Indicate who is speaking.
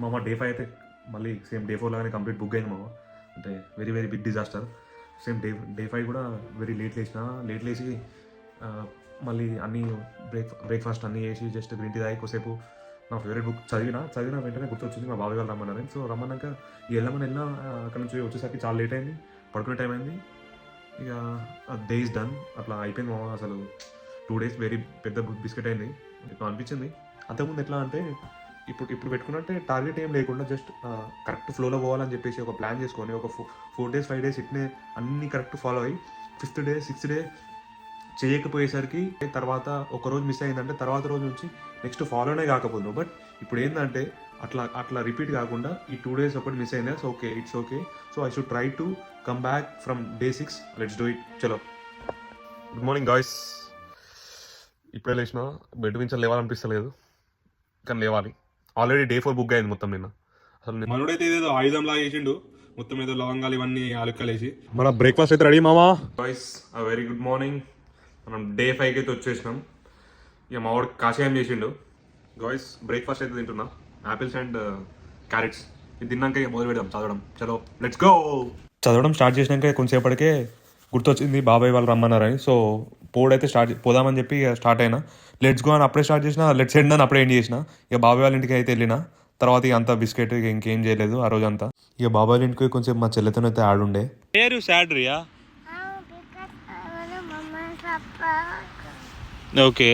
Speaker 1: మామ డే 5 అయితే మళ్ళీ సేమ్ డే 4 లాగానే కంప్లీట్ బుక్ అయింది మామ. అంటే very very big disaster. Same day 5 కూడా వెరీ లేట్ లేచి మళ్ళీ అన్నీ బ్రేక్ఫాస్ట్ అన్నీ చేసి జస్ట్ గ్రీన్ టీ తాగి కొద్దిసేపు నా ఫేవరెట్ బుక్ చదివిన వెంటనే గుర్తొచ్చింది మా బాబాయ్ వాళ్ళు రమ్మన్నారని. సో రమ్మన్నాక వెళ్ళినా అక్కడ నుంచి వచ్చేసరికి చాలా లేట్ అయింది, పడుకునే టైం అయింది. ఇక డే ఇస్ డన్ అట్లా అయిపోయింది మామ. అసలు 2 days వెరీ పెద్ద బిస్కెట్ అయింది ఇప్పుడు అనిపించింది. అంతకుముందు ఎట్లా అంటే ఇప్పుడు పెట్టుకున్నట్టే టార్గెట్ ఏం లేకుండా జస్ట్ కరెక్ట్ ఫ్లోలో పోవాలని చెప్పేసి ఒక ప్లాన్ చేసుకొని ఒక 4 days 5 days ఇట్నే అన్నీ కరెక్ట్ ఫాలో అయ్యి 5th day 6th day చేయకపోయేసరికి తర్వాత ఒక రోజు మిస్ అయిందంటే తర్వాత రోజు నుంచి నెక్స్ట్ ఫాలోనే కాకపోతున్నావు. బట్ ఇప్పుడు ఏంటంటే అట్లా రిపీట్ కాకుండా ఈ 2 days ఒకటి మిస్ అయిందా, so okay it's okay. So I should try to come back from day 6. Let's do it. చలో. Good morning guys. ఇప్పుడే లేచిన, బెడ్ నుంచి లేవాలనిపిస్తలేదు కానీ లేవాలి. ఆల్రెడీ day 4 బుక్ అయింది మొత్తం నిన్న. అసలు మనోడైతే ఏదో ఆయుధంలా చేసిండు, మొత్తం ఏదో లవంగాలు ఇవన్నీ ఆలుక్కలేసి. మన బ్రేక్ఫాస్ట్ అయితే రెడీ మామా. Guys very good morning. మనం day 5 అయితే వచ్చేసినాం. ఇక మా వాడు కాషాయం చేసిండు. గాయ్స్ బ్రేక్ఫాస్ట్ అయితే తింటున్నా, యాపిల్స్ అండ్ క్యారెట్స్. ఇది తిన్నాక ఇక మొదలు పెడదాం చదవడం. చలో లెట్స్ గో. చదవడం స్టార్ట్ చేసినాక కొంచెంసేపటికే గుర్తొచ్చింది బాబాయ్ వాళ్ళు రమ్మన్నారని. సో పోడైతే పోదామని చెప్పి ఇక స్టార్ట్ అయినా. లెట్స్ గో అని అప్పుడే స్టార్ట్ చేసిన, లెట్స్ ఎండ్ అని అప్పుడే ఎండ్ చేసిన. ఇక బాబాయ్ వాళ్ళ ఇంటికి అయితే వెళ్ళిన తర్వాత ఇక అంతా బిస్కెట్ ఇక ఇంకేం చేయలేదు ఆ రోజు అంతా. ఇక బాబాయ్ వాళ్ళ ఇంటికి కొంచెం మా చెల్లెతో అయితే ఆడుండే.
Speaker 2: ఓకే